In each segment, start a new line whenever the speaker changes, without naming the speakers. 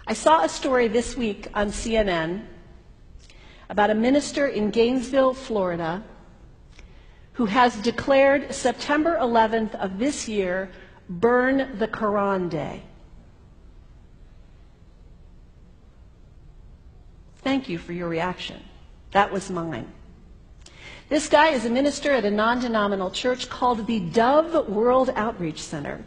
I saw a story this week on CNN about a minister in Gainesville, Florida, who has declared September 11th of this year Burn the Quran Day. Thank you for your reaction. That was mine. This guy is a minister at a non-denominational church called the Dove World Outreach Center.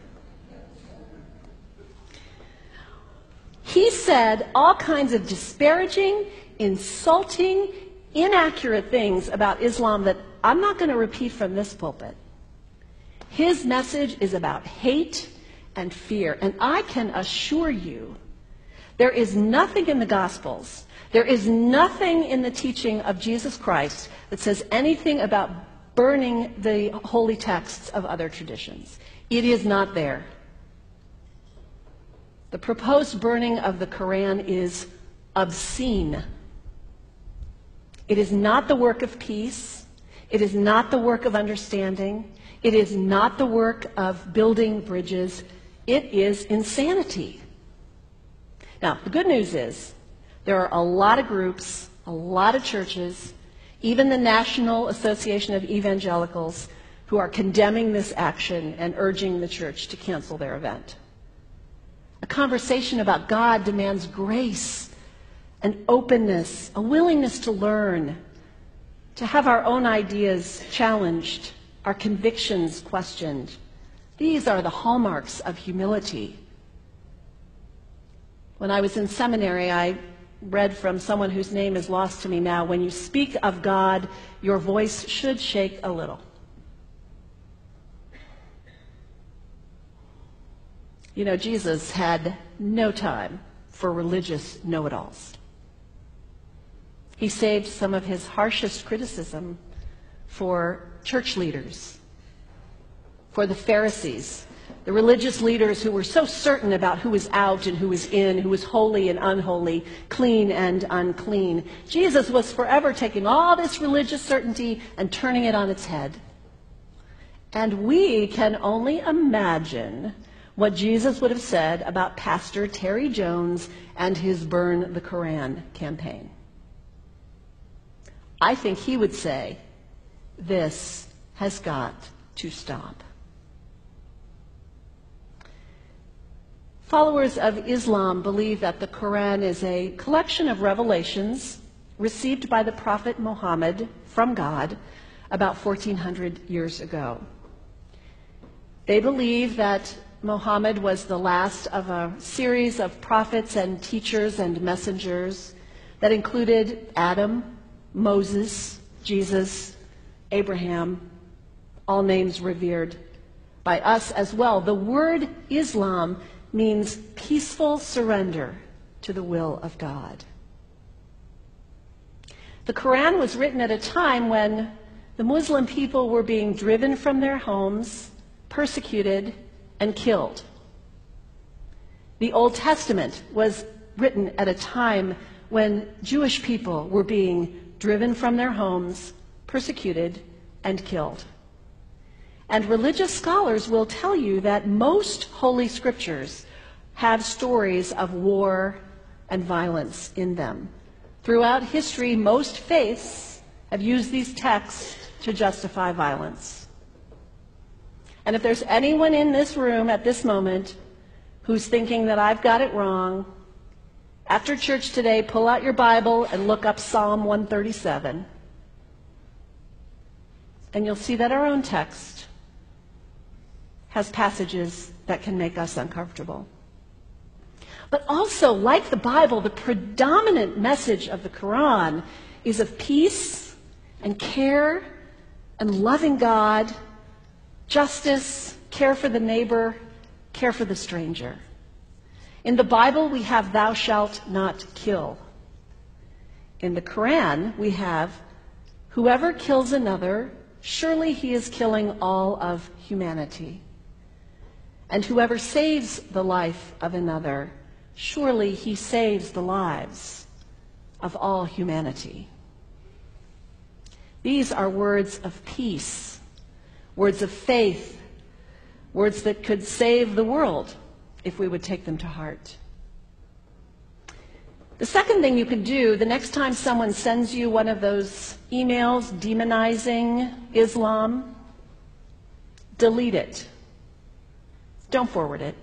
He said all kinds of disparaging, insulting, inaccurate things about Islam that I'm not going to repeat from this pulpit. His message is about hate and fear. And I can assure you, there is nothing in the Gospels, there is nothing in the teaching of Jesus Christ that says anything about burning the holy texts of other traditions. It is not there. The proposed burning of the Quran is obscene. It is not the work of peace. It is not the work of understanding. It is not the work of building bridges. It is insanity. Now, the good news is there are a lot of groups, a lot of churches, even the National Association of Evangelicals, who are condemning this action and urging the church to cancel their event. A conversation about God demands grace and openness, a willingness to learn, to have our own ideas challenged, our convictions questioned. These are the hallmarks of humility. When I was in seminary, I read from someone whose name is lost to me now, when you speak of God, your voice should shake a little. You know, Jesus had no time for religious know-it-alls. He saved some of his harshest criticism for church leaders, for the Pharisees, the religious leaders who were so certain about who was out and who was in, who was holy and unholy, clean and unclean. Jesus was forever taking all this religious certainty and turning it on its head. And we can only imagine what Jesus would have said about Pastor Terry Jones and his Burn the Quran campaign. I think he would say, this has got to stop. Followers of Islam believe that the Quran is a collection of revelations received by the Prophet Muhammad from God about 1400 years ago. They believe that Muhammad was the last of a series of prophets and teachers and messengers that included Adam, Moses, Jesus, Abraham, all names revered by us as well. The word Islam means peaceful surrender to the will of God. The Quran was written at a time when the Muslim people were being driven from their homes, persecuted, and killed. The Old Testament was written at a time when Jewish people were being driven from their homes, persecuted, and killed. And religious scholars will tell you that most holy scriptures have stories of war and violence in them. Throughout history, most faiths have used these texts to justify violence. And if there's anyone in this room at this moment who's thinking that I've got it wrong, after church today, pull out your Bible and look up Psalm 137. And you'll see that our own text has passages that can make us uncomfortable. But also, like the Bible, the predominant message of the Quran is of peace and care and loving God, justice, care for the neighbor, care for the stranger. In the Bible, we have thou shalt not kill. In the Quran, we have whoever kills another, surely he is killing all of humanity. And whoever saves the life of another, surely he saves the lives of all humanity. These are words of peace, words of faith, words that could save the world if we would take them to heart. The second thing you can do, the next time someone sends you one of those emails demonizing Islam, delete it. Don't forward it.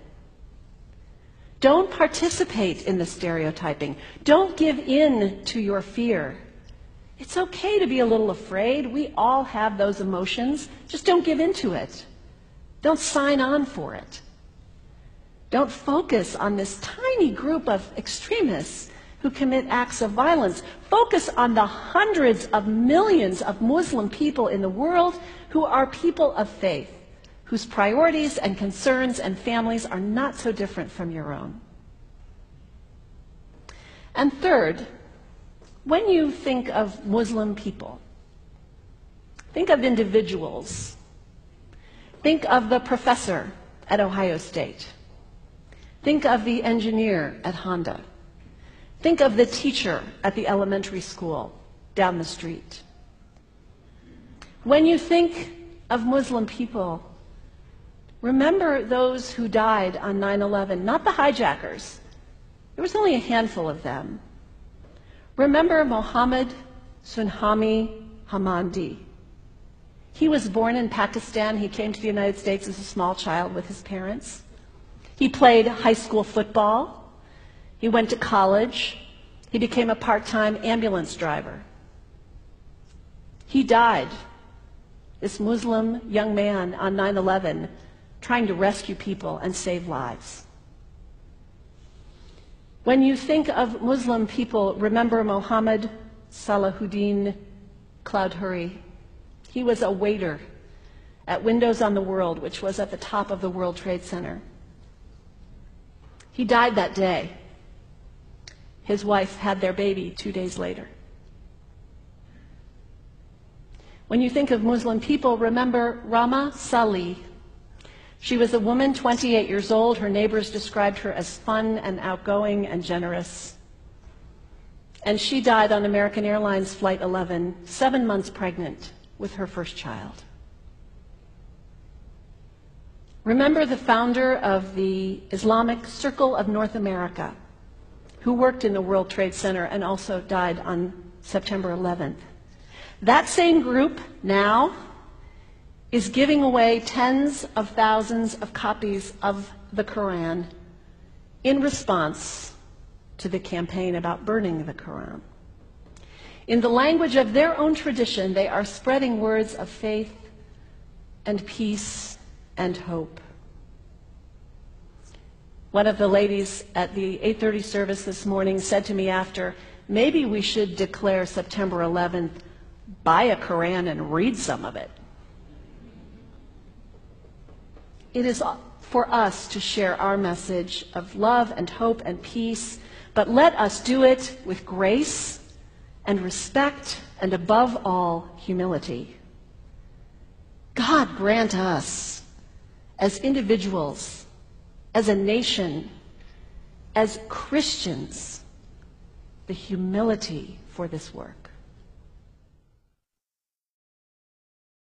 Don't participate in the stereotyping. Don't give in to your fear. It's okay to be a little afraid. We all have those emotions. Just don't give in to it. Don't sign on for it. Don't focus on this tiny group of extremists who commit acts of violence. Focus on the hundreds of millions of Muslim people in the world who are people of faith, whose priorities and concerns and families are not so different from your own. And third, when you think of Muslim people, think of individuals. Think of the professor at Ohio State. Think of the engineer at Honda. Think of the teacher at the elementary school down the street. When you think of Muslim people, remember those who died on 9/11, not the hijackers. There was only a handful of them. Remember Mohammed Sunhami Hamandi. He was born in Pakistan. He came to the United States as a small child with his parents. He played high school football. He went to college. He became a part-time ambulance driver. He died, this Muslim young man, on 9/11, trying to rescue people and save lives. When you think of Muslim people, remember Mohammed Salahuddin Cloudhurry. He was a waiter at Windows on the World, which was at the top of the World Trade Center. He died that day. His wife had their baby 2 days later. When you think of Muslim people, remember Rama Salih. She was a woman, 28 years old. Her neighbors described her as fun and outgoing and generous. And she died on American Airlines Flight 11, 7 months pregnant with her first child. Remember the founder of the Islamic Circle of North America, who worked in the World Trade Center and also died on September 11th. That same group now is giving away tens of thousands of copies of the Quran in response to the campaign about burning the Quran. In the language of their own tradition, they are spreading words of faith and peace and hope. One of the ladies at the 8:30 service this morning said to me after, maybe we should declare September 11th, buy a Quran and read some of it. It is for us to share our message of love and hope and peace, but let us do it with grace and respect and above all, humility. God grant us, as individuals, as a nation, as Christians, the humility for this work.